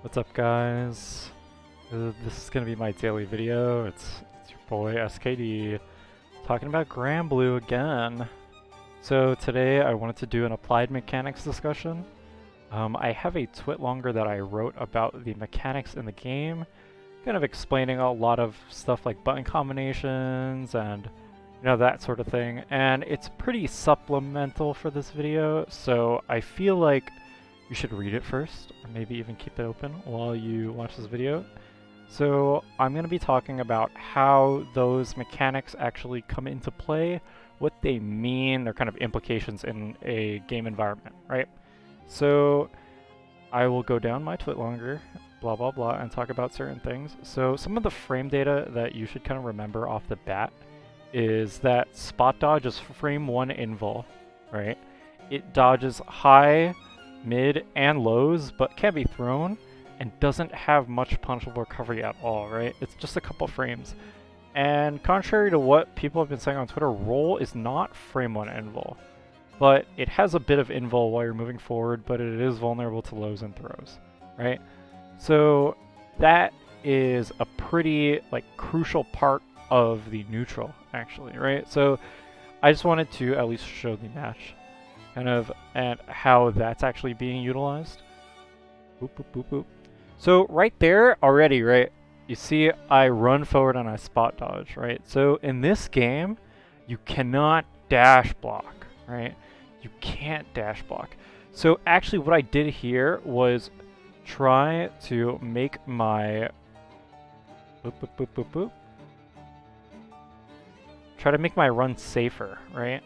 What's up, guys? This is gonna be my daily video. It's your boy SKD talking about Granblue again. So today I wanted to do an applied mechanics discussion. I have a twit longer that I wrote about the mechanics in the game, kind of explaining a lot of stuff like button combinations and that sort of thing. And it's pretty supplemental for this video, so I feel like you should read it first, or maybe even keep it open while you watch this video. So I'm going to be talking about how those mechanics actually come into play, what they mean, their kind of implications in a game environment, right? So I will go down my twit longer, blah blah blah, and talk about certain things. So some of the frame data that you should kind of remember off the bat is that spot dodge is frame 1 invul, right? It dodges high, mid, and lows, but can be thrown, and doesn't have much punishable recovery at all, right? It's just a couple frames. And contrary to what people have been saying on Twitter, roll is not frame 1 invul, but it has a bit of invul while you're moving forward, but it is vulnerable to lows and throws, right? So that is a pretty crucial part of the neutral, actually, right? So I just wanted to at least show the match and how that's actually being utilized. Boop, boop, boop, boop. So right there already, right, you see I run forward and I spot dodge, right? So in this game, you cannot dash block, right? You can't dash block. So actually what I did here was try to make my boop, boop, boop, boop, boop. Try to make my run safer, right?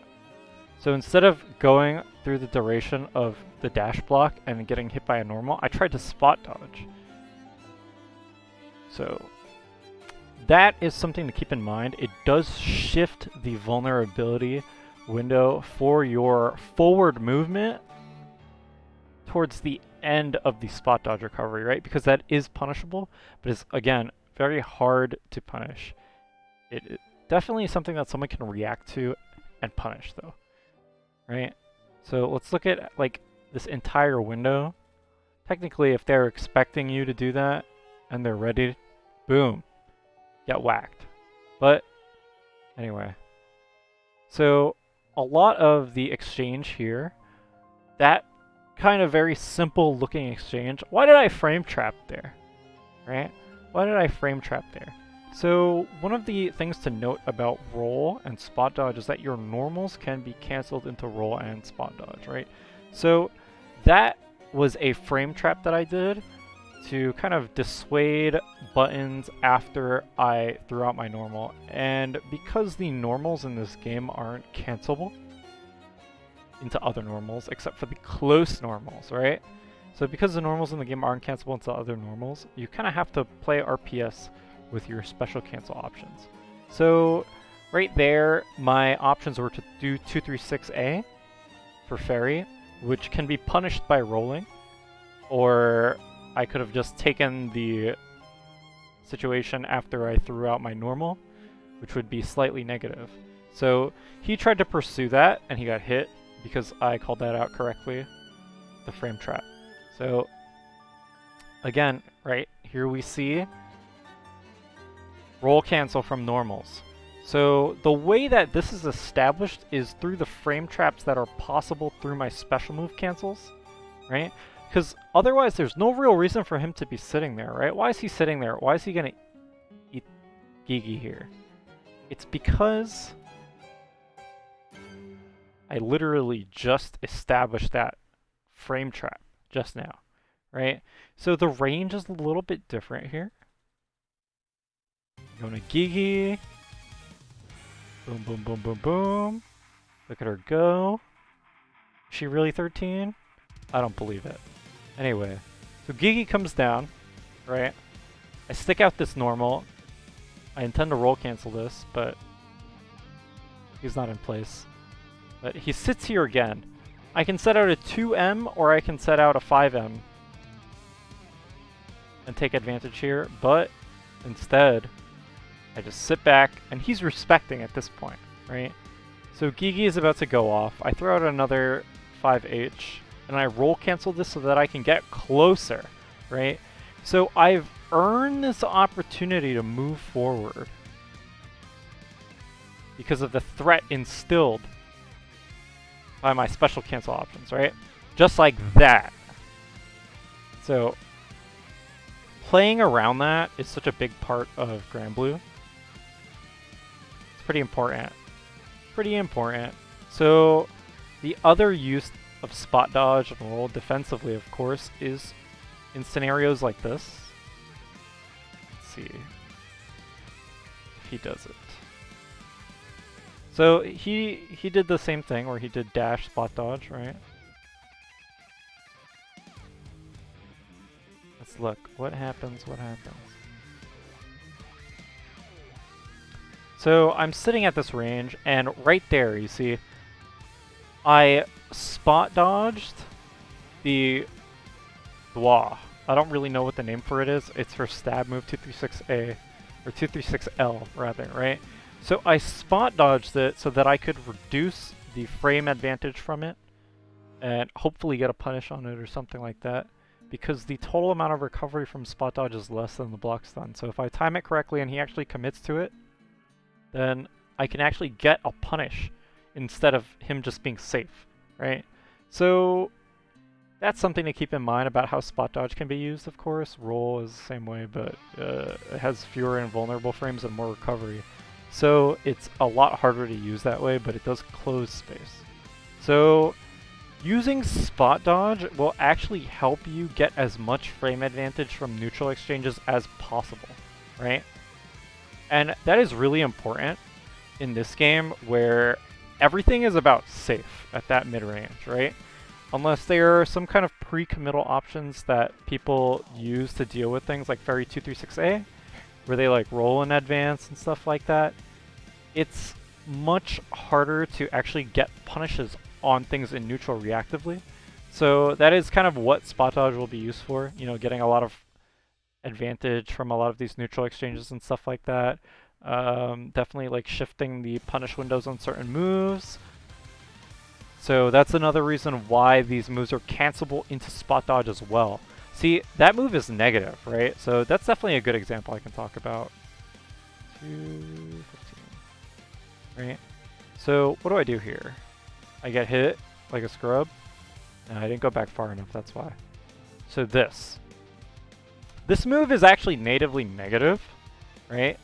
So instead of going through the duration of the dash block and getting hit by a normal, I tried to spot dodge. So that is something to keep in mind. It does shift the vulnerability window for your forward movement towards the end of the spot dodge recovery, right? Because that is punishable, but it's, again, very hard to punish. It definitely is something that someone can react to and punish, though. Right? So let's look at this entire window. Technically, if they're expecting you to do that and they're ready, boom, get whacked. But anyway, so a lot of the exchange here, that kind of very simple looking exchange. Why did I frame trap there? Right? Why did I frame trap there? So one of the things to note about roll and spot dodge is that your normals can be canceled into roll and spot dodge, right? So that was a frame trap that I did to kind of dissuade buttons after I threw out my normal. And because the normals in this game aren't cancelable into other normals, except for the close normals, right? So because the normals in the game aren't cancelable into other normals, you kind of have to play RPS with your special cancel options. So right there, my options were to do 236A for Fairy, which can be punished by rolling, or I could have just taken the situation after I threw out my normal, which would be slightly negative. So he tried to pursue that, and he got hit because I called that out correctly, the frame trap. So again, right here we see roll cancel from normals. So the way that this is established is through the frame traps that are possible through my special move cancels, right? Because otherwise there's no real reason for him to be sitting there, right? Why is he sitting there? Why is he gonna eat Gigi here? It's because I literally just established that frame trap just now, right? So the range is a little bit different here. Going to Gigi. Boom, boom, boom, boom, boom. Look at her go. Is she really 13? I don't believe it. Anyway, so Gigi comes down, right? I stick out this normal. I intend to roll cancel this, but he's not in place. But he sits here again. I can set out a 2M or I can set out a 5M and take advantage here, but instead I just sit back, and he's respecting at this point, right? So Gigi is about to go off. I throw out another 5H, and I roll cancel this so that I can get closer, right? So I've earned this opportunity to move forward because of the threat instilled by my special cancel options, right? Just like that. So playing around that is such a big part of Granblue. It's pretty important. Pretty important. So the other use of spot dodge and roll defensively, of course, is in scenarios like this. Let's see if he does it. So he did the same thing where he did dash spot dodge, right? Let's look. What happens? What happens? So I'm sitting at this range, and right there, you see, I spot dodged the Dwa. I don't really know what the name for it is. It's her stab move 236A, or 236L rather, right? So I spot dodged it so that I could reduce the frame advantage from it and hopefully get a punish on it or something like that, because the total amount of recovery from spot dodge is less than the block stun. So if I time it correctly and he actually commits to it, then I can actually get a punish instead of him just being safe, right? So that's something to keep in mind about how spot dodge can be used, of course. Roll is the same way, but it has fewer invulnerable frames and more recovery. So it's a lot harder to use that way, but it does close space. So using spot dodge will actually help you get as much frame advantage from neutral exchanges as possible, right? And that is really important in this game where everything is about safe at that mid-range, right? Unless there are some kind of pre-committal options that people use to deal with things like Fairy 236A, where they like roll in advance and stuff like that. It's much harder to actually get punishes on things in neutral reactively. So that is kind of what spot dodge will be used for, you know, getting a lot of advantage from a lot of these neutral exchanges and stuff like that. Definitely like shifting the punish windows on certain moves. So that's another reason why these moves are cancelable into spot dodge as well. See, that move is negative, right? So that's definitely a good example I can talk about. 215, right? So what do I do here? I get hit like a scrub. No, I didn't go back far enough, that's why. So this move is actually natively negative, right?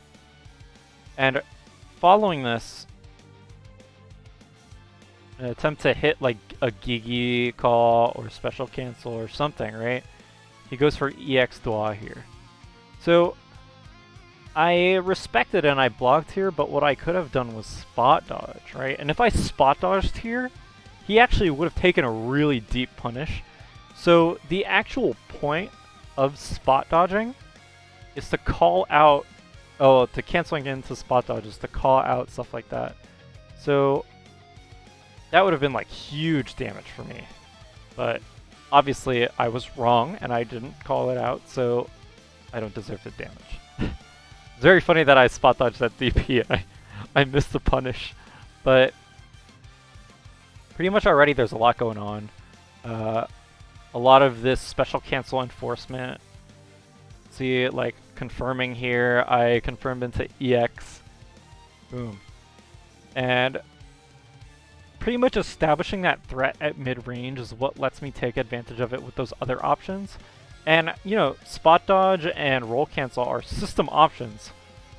And following this, an attempt to hit like a Gigi call or special cancel or something, right? He goes for EX Dwa here. So I respected and I blocked here, but what I could have done was spot dodge, right? And if I spot dodged here, he actually would have taken a really deep punish. So the actual point of spot dodging is to call out, to canceling into spot dodges, to call out stuff like that. So that would have been like huge damage for me. But obviously I was wrong and I didn't call it out, so I don't deserve the damage. It's very funny that I spot dodged that DP and I missed the punish. But pretty much already there's a lot going on. A lot of this special cancel enforcement. See, like confirming here, I confirmed into EX. Boom. And pretty much establishing that threat at mid-range is what lets me take advantage of it with those other options. And, you know, spot dodge and roll cancel are system options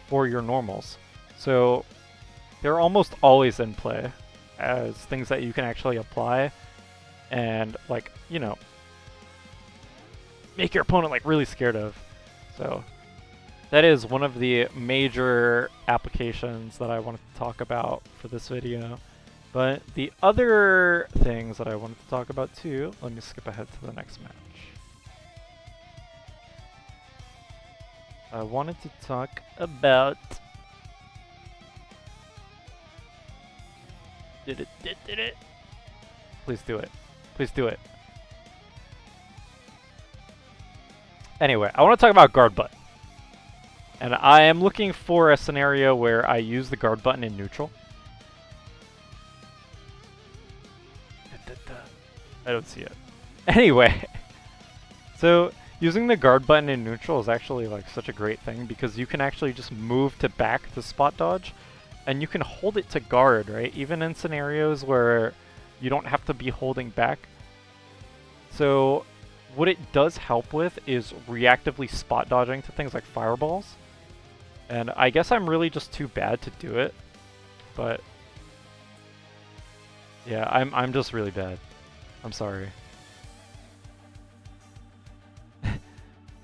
for your normals. So they're almost always in play as things that you can actually apply and, like, you know, make your opponent like really scared of. So that is one of the major applications that I wanted to talk about for this video. But the other things that I wanted to talk about too, let me skip ahead to the next match. I wanted to talk about... Did it. Please do it. Please do it. Anyway, I want to talk about guard button. And I am looking for a scenario where I use the guard button in neutral. I don't see it. Anyway, so Using the guard button in neutral is actually like such a great thing because you can actually just move to back the spot dodge and you can hold it to guard, right? Even in scenarios where you don't have to be holding back. So what it does help with is reactively spot dodging to things like fireballs. And I guess I'm really just too bad to do it, but yeah, I'm just really bad. I'm sorry.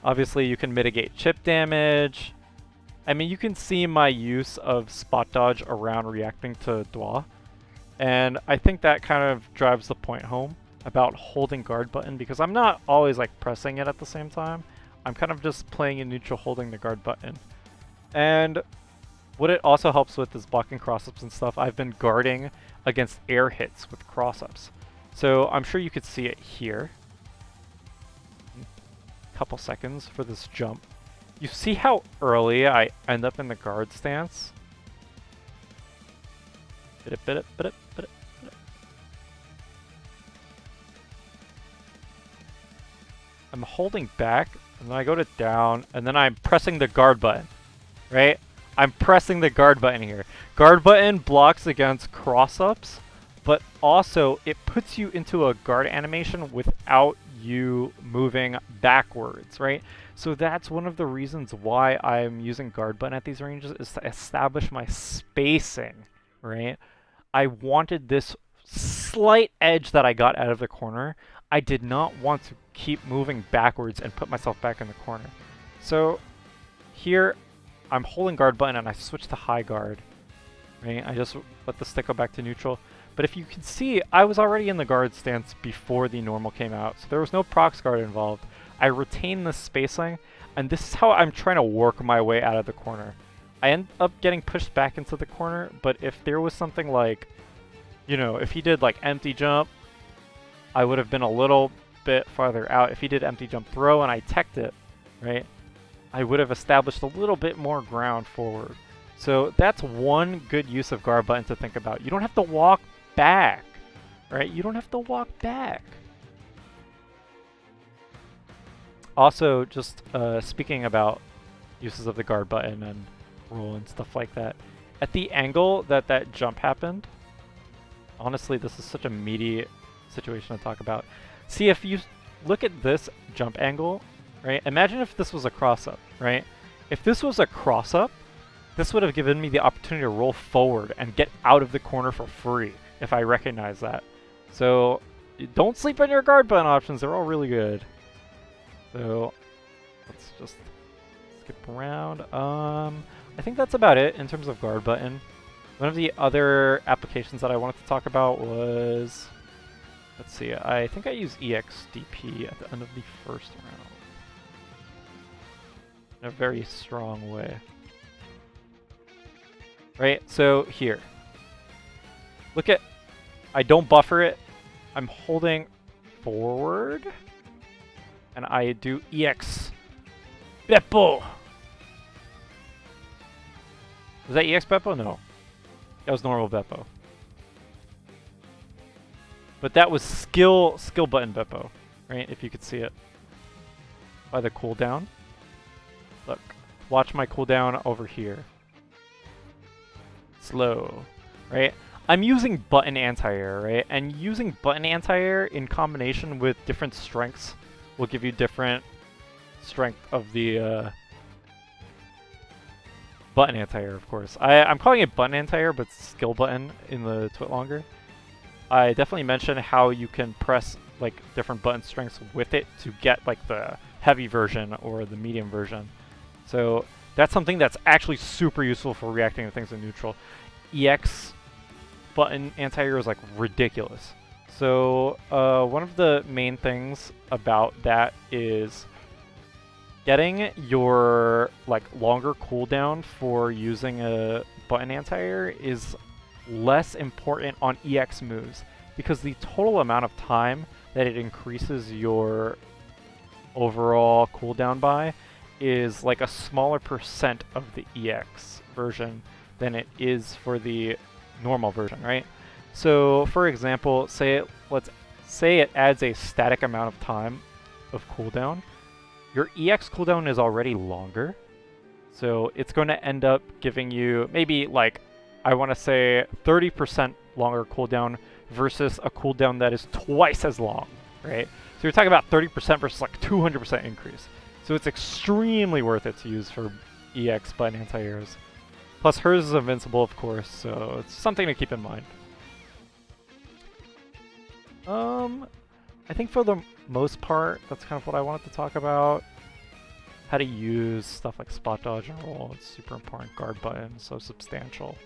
Obviously, you can mitigate chip damage. I mean, you can see my use of spot dodge around reacting to Dwa. And I think that kind of drives the point home about holding guard button, because I'm not always like pressing it at the same time. I'm kind of just playing in neutral holding the guard button. And what it also helps with is blocking cross-ups and stuff. I've been guarding against air hits with cross-ups. So I'm sure you could see it here. Couple seconds for this jump. You see how early I end up in the guard stance? I'm holding back, and then I go to down, and then I'm pressing the guard button, right? I'm pressing the guard button here. Guard button blocks against cross-ups, but also it puts you into a guard animation without you moving backwards, right? So that's one of the reasons why I'm using guard button at these ranges, is to establish my spacing, right? I wanted this slight edge that I got out of the corner. I did not want to keep moving backwards and put myself back in the corner. So here I'm holding guard button and I switch to high guard, right? I just let the stick go back to neutral. But if you can see, I was already in the guard stance before the normal came out, so there was no prox guard involved. I retained the spacing, and this is how I'm trying to work my way out of the corner. I end up getting pushed back into the corner, but if there was something like, you know, if he did like empty jump, I would have been a little bit farther out. If he did empty jump throw and I teched it, right, I would have established a little bit more ground forward. So that's one good use of guard button to think about. You don't have to walk back, right? You don't have to walk back. Also, just speaking about uses of the guard button and roll and stuff like that, at the angle that that jump happened, honestly, this is such a meaty situation to talk about. See, if you look at this jump angle, right? Imagine if this was a cross-up, right? If this was a cross-up, this would have given me the opportunity to roll forward and get out of the corner for free if I recognize that. So don't sleep on your guard button options. They're all really good. So let's just skip around. I think that's about it in terms of guard button. One of the other applications that I wanted to talk about was, let's see, I think I use EXDP at the end of the first round in a very strong way. Right, so here. Look at, I don't buffer it. I'm holding forward. And I do EX Beppo. Was that EX Beppo? No. That was normal Beppo. But that was skill button Beppo, right? If you could see it. By the cooldown. Look. Watch my cooldown over here. Slow, right? I'm using button anti-air, right? And using button anti-air in combination with different strengths will give you different strength of the button anti-air, of course. I'm calling it button anti-air, but skill button in the Twit longer. I definitely mentioned how you can press like different button strengths with it to get like the heavy version or the medium version. So that's something that's actually super useful for reacting to things in neutral. EX button anti-air is like ridiculous. So one of the main things about that is getting your like longer cooldown for using a button anti-air is less important on EX moves, because the total amount of time that it increases your overall cooldown by is like a smaller percent of the EX version than it is for the normal version, right? So for example, let's say it adds a static amount of time of cooldown. your EX cooldown is already longer. So it's going to end up giving you maybe like, I want to say 30% longer cooldown versus a cooldown that is twice as long, right? So you're talking about 30% versus like 200% increase. So it's extremely worth it to use for EX button anti-airs. Plus hers is invincible, of course, so it's something to keep in mind. I think for the most part, that's kind of what I wanted to talk about. How to use stuff like spot dodge and roll. It's super important. Guard button, so substantial.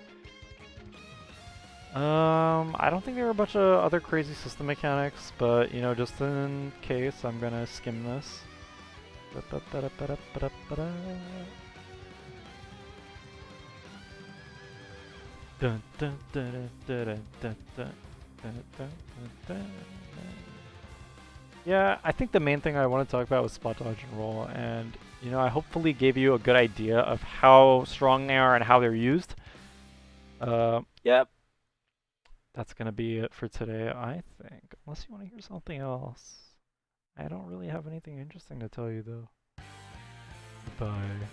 I don't think there are a bunch of other crazy system mechanics, but you know, just in case, I'm gonna skim this. Yeah, I think the main thing I want to talk about was spot dodge and roll, and you know, I hopefully gave you a good idea of how strong they are and how they're used. Yep. That's gonna be it for today, I think. Unless you want to hear something else. I don't really have anything interesting to tell you, though. Bye.